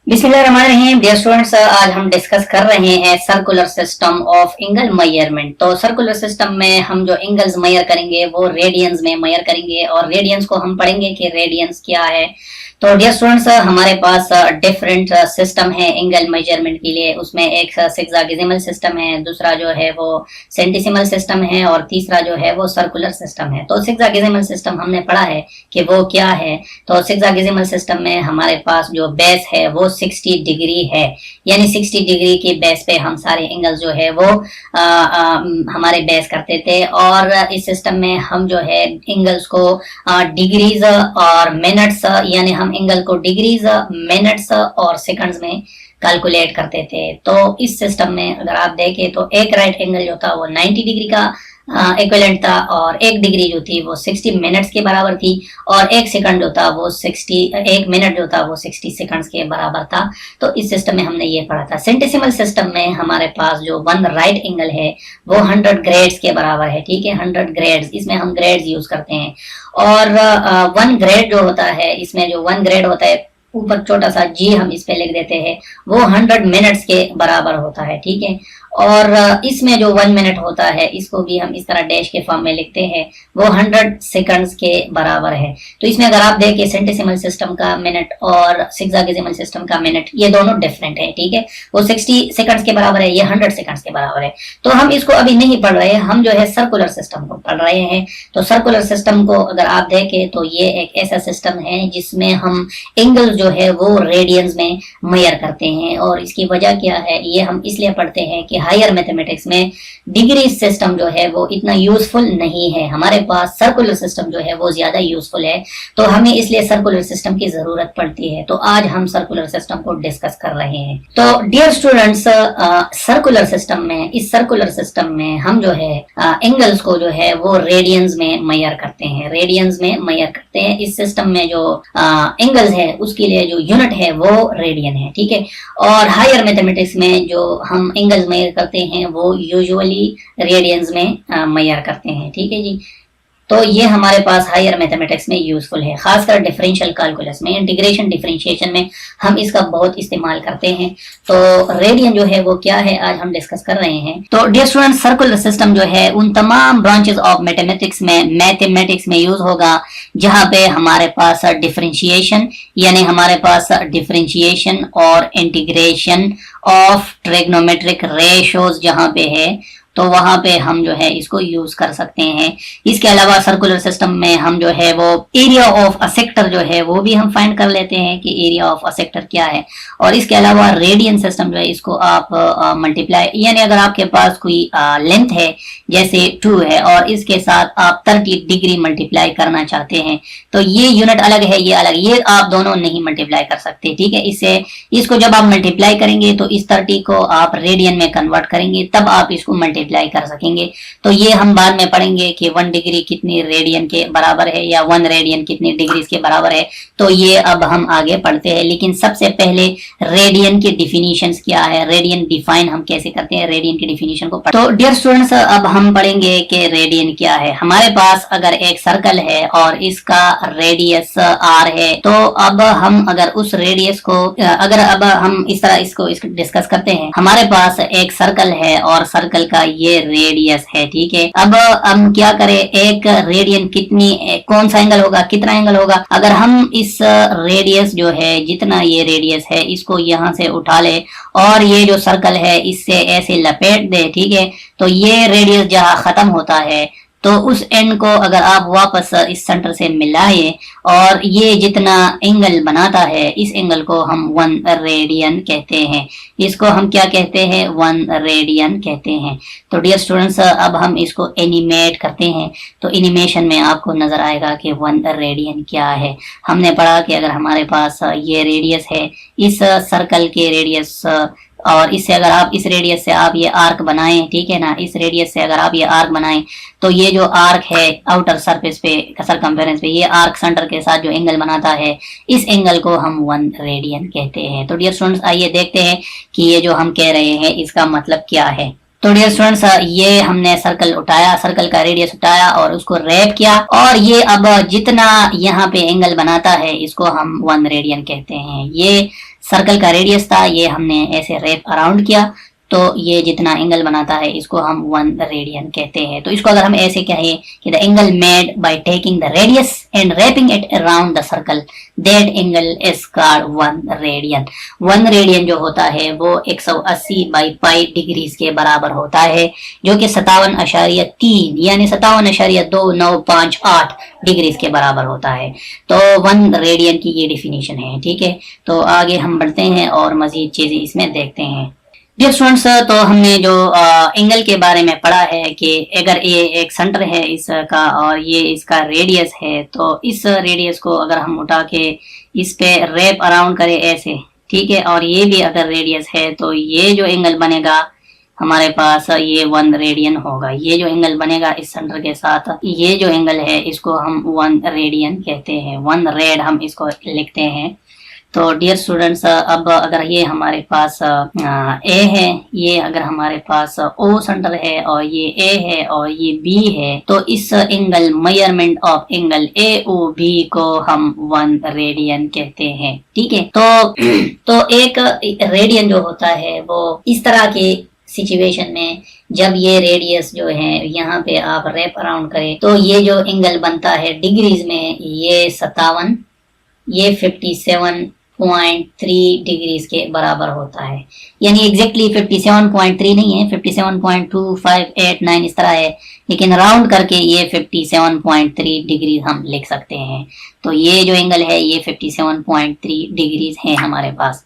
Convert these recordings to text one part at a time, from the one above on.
बिस्मिल्लाहिर्रहमानिर्रहीम। Dear students, आज हम डिस्कस कर रहे हैं circular system of angle measurement. तो सर्कुलर सिस्टम में हम जो एंगल्स मेजर करेंगे वो रेडियंस में मेजर करेंगे और रेडियंस को हम पढ़ेंगे कि रेडियंस क्या है। तो डियर स्टूडेंट्स, हमारे पास डिफरेंट सिस्टम है एंगल मेजरमेंट के लिए। उसमें एक सिक्सागेसिमल सिस्टम है, दूसरा जो है वो सेंटिसिमल सिस्टम है और तीसरा जो है वो सर्कुलर सिस्टम है। तो सिक्सागेसिमल सिस्टम हमने पढ़ा है कि वो क्या है। तो सिक्सागेसिमल सिस्टम में हमारे पास जो बेस है वो 60 डिग्री है, यानी 60 डिग्री के बेस पे हम सारे एंगल्स जो है वो हमारे बेस करते थे। और इस सिस्टम में हम जो है एंगल्स को डिग्रीज और मिनट्स, यानी हम एंगल को डिग्रीज, मिनट्स और सेकंड्स में कैलकुलेट करते थे। तो इस सिस्टम में अगर आप देखें तो एक राइट एंगल जो था वो 90 डिग्री का इक्विवेलेंट था और एक डिग्री जो थी वो 60 मिनट्स के बराबर थी और एक सेकंड जो था वो 1 मिनट जो था वो 60 सेकंड्स के बराबर था। तो इस सिस्टम में हमने ये पढ़ा था। सेंटिसिमल सिस्टम में हमारे पास जो वन राइट एंगल है वो 100 ग्रेड्स के बराबर है। ठीक है, 100 ग्रेड्स, इसमें हम ग्रेड्स यूज करते हैं। और 1 ग्रेड जो होता है, इसमें जो 1 ग्रेड होता है, ऊपर छोटा सा जी हम इस पे लिख देते हैं, वो 100 मिनट्स के बराबर होता है। ठीक है, और इसमें जो 1 मिनट होता है इसको भी हम इस तरह डैश के फॉर्म में लिखते हैं, वो 100 सेकंड्स के बराबर है। तो इसमें अगर आप देखें सेंटिसिमल सिस्टम का मिनट और सिक्सागेसिमल सिस्टम का मिनट ये दोनों डिफरेंट है। ठीक है, वो 60 सेकंड्स के बराबर है, ये 100 सेकंड्स के बराबर है। तो हम इसको अभी नहीं पढ़ रहे हैं, हम जो है सर्कुलर सिस्टम को पढ़ रहे हैं। तो सर्कुलर सिस्टम को अगर आप देखें तो ये एक ऐसा सिस्टम है जिसमें हम एंगल जो है वो रेडियंस में मेजर करते हैं। और इसकी वजह क्या है, ये हम इसलिए पढ़ते हैं कि हायर मैथमेटिक्स में डिग्री सिस्टम जो है वो इतना यूजफुल नहीं है, हमारे पास सर्कुलर सिस्टम जो है वो ज्यादा यूजफुल है। तो हमें इसलिए सर्कुलर सिस्टम की जरूरत पड़ती है। तो आज हम सर्कुलर सिस्टम को डिस्कस कर रहे हैं। तो डियर स्टूडेंट्स, सर्कुलर सिस्टम में, इस सर्कुलर सिस्टम में हम जो है एंगल्स को जो है वो रेडियंस में मेजर करते हैं, रेडियंस में मेजर करते हैं। इस सिस्टम में जो एंगल्स है उसके लिए जो यूनिट है वो रेडियन है। ठीक है, और हायर मैथमेटिक्स में जो हम एंगल्स मेजर करते हैं वो यूजुअली रेडियंस में मेजर करते हैं। ठीक है जी, तो ये हमारे पास हायर मैथमेटिक्स में यूजफुल है, खासकर डिफरेंशियल कैलकुलस में, इंटीग्रेशन डिफरेंशिएशन में हम इसका बहुत इस्तेमाल करते हैं। तो रेडियन जो है वो क्या है आज हम डिस्कस कर रहे हैं। तो डियर स्टूडेंट, सर्कुलर सिस्टम जो है उन तमाम ब्रांचेस ऑफ मैथमेटिक्स में यूज होगा जहां पे हमारे पास डिफरेंशिएशन, यानी हमारे पास डिफरेंशिएशन और इंटीग्रेशन ऑफ ट्रिग्नोमेट्रिक रेशियोज जहां पे है, तो वहां पे हम जो है इसको यूज कर सकते हैं। इसके अलावा सर्कुलर सिस्टम में हम जो है वो एरिया ऑफ अ सेक्टर जो है वो भी हम फाइंड कर लेते हैं कि एरिया ऑफ अ सेक्टर क्या है। और इसके अलावा रेडियन सिस्टम जो है इसको आप मल्टीप्लाई, यानी अगर आपके पास कोई लेंथ है जैसे 2 है और इसके साथ आप 30 डिग्री मल्टीप्लाई करना चाहते हैं, तो ये यूनिट अलग है, ये अलग, ये आप दोनों नहीं मल्टीप्लाई कर सकते। ठीक है, इससे इसको जब आप मल्टीप्लाई करेंगे तो इस 30 को आप रेडियन में कन्वर्ट करेंगे, तब आप इसको मल्टीप्लाई कर सकेंगे। तो ये हम बाद में पढ़ेंगे कि 1 डिग्री कितनी रेडियन के बराबर है या 1 रेडियन कितनी डिग्री के बराबर है। तो ये अब हम आगे पढ़ते हैं, लेकिन सबसे पहले रेडियन की डिफिनीशंस क्या है, रेडियन डिफाइन हम कैसे करते हैं, रेडियन की डिफिनीशन को तो डियर स्टूडेंट्स, अब हम पढ़ेंगे कि रेडियन क्या है। हमारे पास अगर एक सर्कल है और इसका रेडियस r है, तो अब हम अगर उस रेडियस को अगर अब हम इस तरह इसको डिस्कस करते हैं। हमारे पास एक सर्कल है और सर्कल का ये रेडियस है। ठीक है, अब हम क्या करें, एक रेडियन कितनी, कौन सा एंगल होगा, कितना एंगल होगा। अगर हम इस रेडियस जो है, जितना ये रेडियस है, इसको यहाँ से उठा ले और ये जो सर्कल है इससे ऐसे लपेट दे, ठीक है, तो ये रेडियस जहाँ खत्म होता है तो उस एंड को अगर आप वापस इस सेंटर से मिलाएं और ये जितना एंगल बनाता है, इस एंगल को हम 1 रेडियन कहते हैं। इसको हम क्या कहते हैं, 1 रेडियन कहते हैं। तो डियर स्टूडेंट्स, अब हम इसको एनिमेट करते हैं। तो एनिमेशन में आपको नजर आएगा कि 1 रेडियन क्या है। हमने पढ़ा कि अगर हमारे पास ये रेडियस है, इस सर्कल के रेडियस, और इससे अगर आप इस रेडियस से आप ये आर्क बनाएं, ठीक है ना, इस रेडियस से अगर आप ये आर्क बनाएं तो ये जो आर्क है आउटर सरफेस पे, सरकमफेरेंस पे, ये आर्क सेंटर के साथ जो एंगल बनाता है, इस एंगल को हम 1 रेडियन कहते हैं। तो डियर स्टूडेंट्स, आइए देखते हैं कि ये जो हम कह रहे हैं इसका मतलब क्या है। तो डियर स्टूडेंट्स, ये हमने सर्कल उठाया, सर्कल का रेडियस उठाया और उसको रैप किया, और ये अब जितना यहाँ पे एंगल बनाता है इसको हम 1 रेडियन कहते हैं। ये सर्कल का रेडियस था, ये हमने ऐसे रैप अराउंड किया, तो ये जितना एंगल बनाता है इसको हम 1 रेडियन कहते हैं। तो इसको अगर हम ऐसे कहें कि the angle made by taking the radius and wrapping it around the circle, that angle is called 1 radian. 1 radian जो होता है वो 180 बाई पाई डिग्रीज के बराबर होता है, जो कि 57.3 यानी 57.2958 डिग्रीज के बराबर होता है। तो 1 रेडियन की ये डिफिनीशन है, ठीक है। तो आगे हम बढ़ते हैं और मजीद चीजें इसमें देखते हैं। डियर स्टूडेंट्स, तो हमने जो एंगल के बारे में पढ़ा है कि अगर ये एक सेंटर है इसका और ये इसका रेडियस है, तो इस रेडियस को अगर हम उठा के इस पे रैप अराउंड करें ऐसे, ठीक है, और ये भी अगर रेडियस है, तो ये जो एंगल बनेगा हमारे पास ये 1 रेडियन होगा। ये जो एंगल बनेगा इस सेंटर के साथ, ये जो एंगल है इसको हम 1 रेडियन कहते हैं, 1 रेड हम इसको लिखते हैं। तो डियर स्टूडेंट्स, अब अगर ये हमारे पास ए है, ये अगर हमारे पास ओ सेंटर है और ये ए है और ये बी है, तो इस angle measurement of angle A O B को हम 1 रेडियन कहते हैं, ठीक है। तो एक रेडियन जो होता है वो इस तरह के सिचुएशन में, जब ये रेडियस जो है यहाँ पे आप रैप अराउंड करें, तो ये जो एंगल बनता है डिग्रीज में, ये 57, ये 57.3 डिग्रीज के बराबर होता है। यानी एग्जैक्टली 57.3 नहीं है, 57.2589 इस तरह है, लेकिन राउंड करके ये 57.3 डिग्री हम लिख सकते हैं। तो ये जो एंगल है ये 57.3 डिग्रीज है हमारे पास।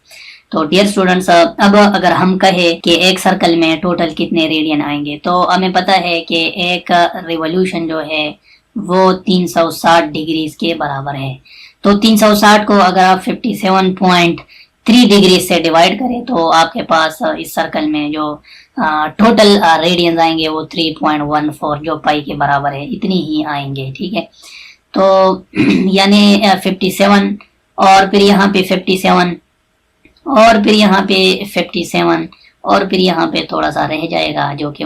तो डियर स्टूडेंट्स, अब अगर हम कहे कि एक सर्कल में टोटल कितने रेडियन आएंगे, तो हमें पता है कि एक रिवॉल्यूशन जो है वो 360 डिग्रीज के बराबर है। तो 360 को अगर आप 57.3 डिग्री से डिवाइड करें, तो आपके पास इस सर्कल में जो टोटल रेडियंस आएंगे वो 3.14 जो पाई के बराबर है, इतनी ही आएंगे, ठीक है। तो यानी 57 और फिर यहाँ पे 57 और फिर यहाँ पे 57 और फिर यहाँ पे थोड़ा सा रह जाएगा जो कि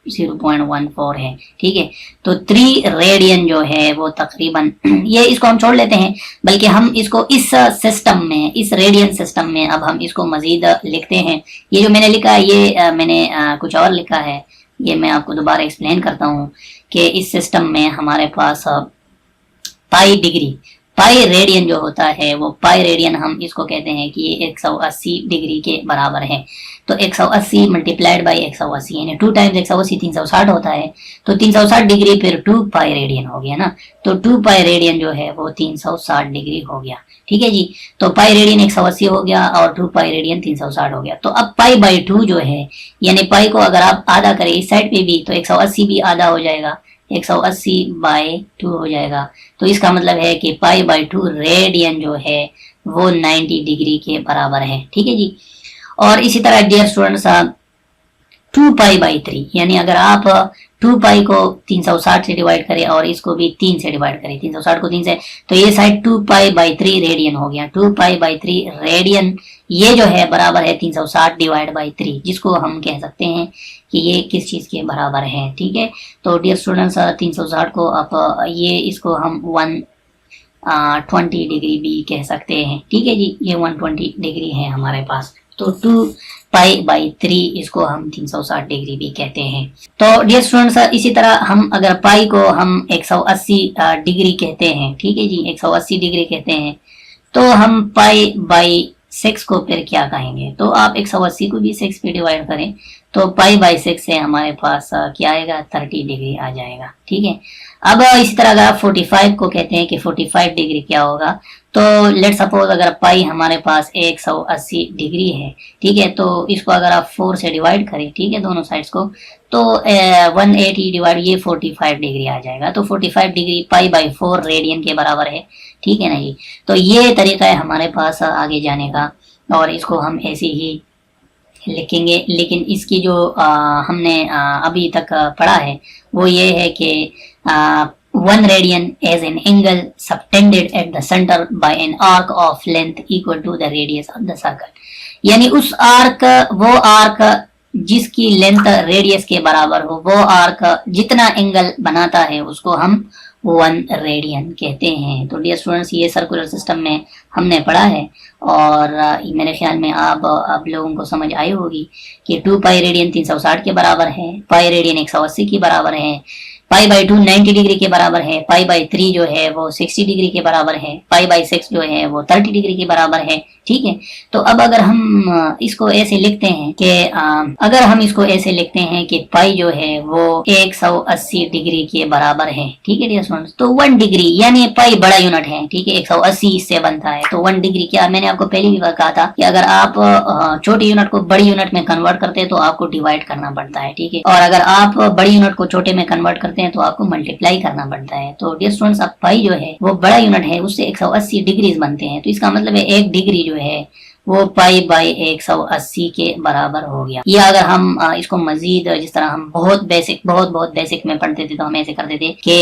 0.14 है, ठीक है। तो 3 रेडियन जो है वो तकरीबन ये इसको हम छोड़ लेते हैं, बल्कि हम इसको इस सिस्टम में, इस रेडियन सिस्टम में अब हम इसको मजीद लिखते हैं। ये जो मैंने लिखा है ये मैंने कुछ और लिखा है, ये मैं आपको दोबारा एक्सप्लेन करता हूँ कि इस सिस्टम में हमारे पास पाई डिग्री, पाई रेडियन जो होता है वो पाई रेडियन हम इसको कहते हैं कि ये 180 डिग्री के बराबर है। तो 180 मल्टीप्लाइड बाई 180 यानी 2 टाइम्स 180 360 होता है। तो 360 डिग्री फिर 2 पाई रेडियन हो गया ना। तो 2 पाई रेडियन जो है वो 360 डिग्री हो गया, ठीक है जी। तो पाई रेडियन 180 हो गया और 2 पाई रेडियन 360 हो गया। तो अब पाई बाई 2 जो है, यानी पाई को अगर आप आधा करें इस साइड पे भी, तो 180 भी आधा हो जाएगा, 180 बाई 2 हो जाएगा। तो इसका मतलब है कि पाई बाई 2 रेडियन जो है वो 90 डिग्री के बराबर है, ठीक है जी। और इसी तरह डियर स्टूडेंट्स, 2 पाई बाई 3 यानी अगर आप 2 पाई को 360 से डिवाइड करें और इसको भी 3 से डिवाइड करें, 360 को 3 से, तो ये साइड 2 पाई बाई 3 रेडियन हो गया। 2 पाई बाई 3 रेडियन ये जो है बराबर है 360 डिवाइड बाई 3, जिसको हम कह सकते हैं कि ये किस चीज के बराबर है, ठीक है। तो डियर स्टूडेंट्स, 360 को आप ये इसको हम 120 डिग्री भी कह सकते हैं, ठीक है जी। ये 120 डिग्री है हमारे पास। तो 2 पाई बाई 3 इसको हम 360 डिग्री भी कहते हैं। तो डियर स्टूडेंट्स, इसी तरह हम अगर पाई को हम 180 डिग्री कहते हैं, ठीक है जी, 180 डिग्री कहते हैं, तो हम पाई बाई 6 को फिर क्या कहेंगे? तो आप 180 को भी 6 पे डिवाइड करें, तो पाई बाई 6 से हमारे पास क्या आएगा? 30 डिग्री आ जाएगा, ठीक है। अब इसी तरह अगर आप 45 को कहते हैं कि 45 डिग्री क्या होगा, तो लेट सपोज अगर पाई हमारे पास 180 डिग्री है, ठीक है, तो इसको अगर आप 4 से डिवाइड करें, ठीक है, दोनों साइड्स को, तो 180 डिवाइड ये 45 डिग्री आ जाएगा। तो 45 डिग्री पाई बाई 4 रेडियन के बराबर है, ठीक है ना जी। तो ये तरीका है हमारे पास आगे जाने का, और इसको हम ऐसे ही लिखेंगे। लेकिन इसकी जो हमने अभी तक पढ़ा है वो ये है कि 1 radian as an angle subtended at the centre by an arc of length equal to the radius of the circle. यानी उस आर्क, वो आर्क जिसकी लेंथ रेडियस के बराबर हो, वो आर्क जितना एंगल बनाता है उसको हम 1 रेडियन कहते हैं। तो डियर स्टूडेंट्स, ये सर्कुलर सिस्टम में हमने पढ़ा है और मेरे ख्याल में आप लोगों को समझ आई होगी कि 2 पाई रेडियन 360 के बराबर है, पाई रेडियन 180 के बराबर है, पाई बाई 2 90 डिग्री के बराबर है, पाई बाई 3 जो है वो 60 डिग्री के बराबर है, पाई बाई 6 जो है वो 30 डिग्री के बराबर है। ठीक है, तो अब अगर हम इसको ऐसे लिखते हैं कि अगर हम इसको ऐसे लिखते हैं कि पाई जो है वो 180 डिग्री के बराबर है। ठीक है डियर स्टूडेंट्स, तो 1 डिग्री यानी पाई बड़ा यूनिट है। ठीक है, 180 इससे बनता है, तो 1 डिग्री क्या, मैंने आपको पहले भी कहा था कि अगर आप छोटे यूनिट को बड़ी यूनिट में कन्वर्ट करते हैं तो आपको डिवाइड करना पड़ता है। ठीक है, और अगर आप बड़ी यूनिट को छोटे में कन्वर्ट करते हैं तो आपको मल्टीप्लाई करना पड़ता है। तो डियर स्टूडेंट्स, अब पाई जो है वो बड़ा यूनिट है, उससे 180 डिग्रीज बनते हैं, तो इसका मतलब है 1 डिग्री जो है वो पाई बाई 180 के बराबर हो गया। या अगर हम इसको मजीद, जिस तरह हम बहुत बेसिक में पढ़ते थे तो हम ऐसे करते थे कि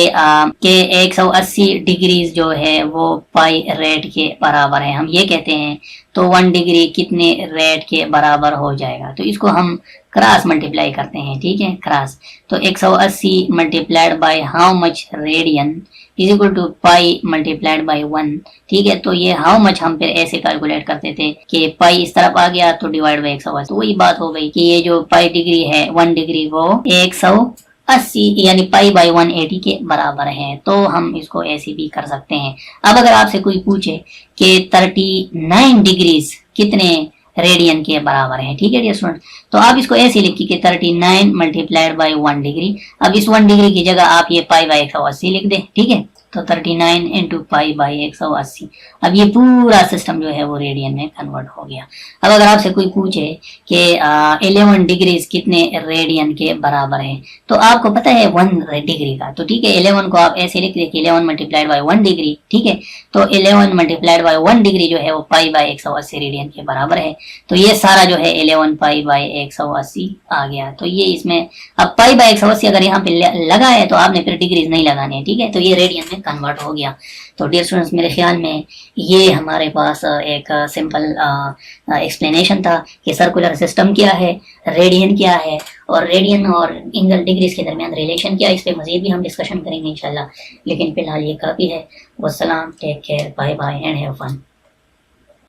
180 डिग्रीज जो है वो पाई रेड के बराबर है, हम ये कहते हैं। तो 1 डिग्री कितने रेड के बराबर हो जाएगा, तो इसको हम क्रॉस मल्टीप्लाई करते हैं। ठीक है, क्रॉस, तो 180 multiplied by how much radian is equal to pi multiplied by 1। ठीक है, तो ये हाउ मच हम फिर ऐसे कैलकुलेट करते थे कि पाई इस तरफ आ गया तो डिवाइड बाय 180, तो वही बात हो गई कि ये जो पाई डिग्री है 1 डिग्री वो 180 यानी पाई बाई 180 के बराबर है। तो हम इसको ऐसे भी कर सकते हैं। अब अगर आपसे कोई पूछे कि 39 डिग्रीज कितने रेडियन के बराबर है, ठीक है डियर स्टूडेंट, तो आप इसको ऐसे लिखिए कि 39 मल्टीप्लाइड बाई 1 डिग्री। अब इस 1 डिग्री की जगह आप ये पाई बाई 180 लिख दें। ठीक है, तो 39 इंटू पाई बाई 180। अब ये पूरा सिस्टम जो है वो रेडियन में कन्वर्ट हो गया। अब अगर आपसे कोई पूछे कि 11 डिग्रीज कितने रेडियन के बराबर है, तो आपको पता है 1 डिग्री का, तो ठीक है 11 को आप ऐसे लिख दें कि 11 मल्टीप्लाइड बाई 1 डिग्री। ठीक है, तो 11 मल्टीप्लाइड बाई 1 डिग्री जो है वो पाई बाई 180 रेडियन के बराबर है। तो ये सारा जो है 11 पाई बाई 180 आ गया। तो ये इसमें अब पाई बाई 180 अगर यहाँ पे लगा है तो आपने फिर डिग्रीज नहीं लगाने। ठीक है, तो ये रेडियन में कन्वर्ट हो गया। तो डियर स्टूडेंट्स, मेरे ख्याल में ये हमारे पास एक सिंपल एक्सप्लेनेशन था कि सर्कुलर सिस्टम क्या है, रेडियन क्या है, और रेडियन और एंगल डिग्रीज के दरमियान रिलेशन क्या है। इस पे मजीद भी हम डिस्कशन करेंगे इंशाल्लाह, लेकिन फिलहाल ये काफ़ी है। वस्सलाम, take care, bye bye and have fun.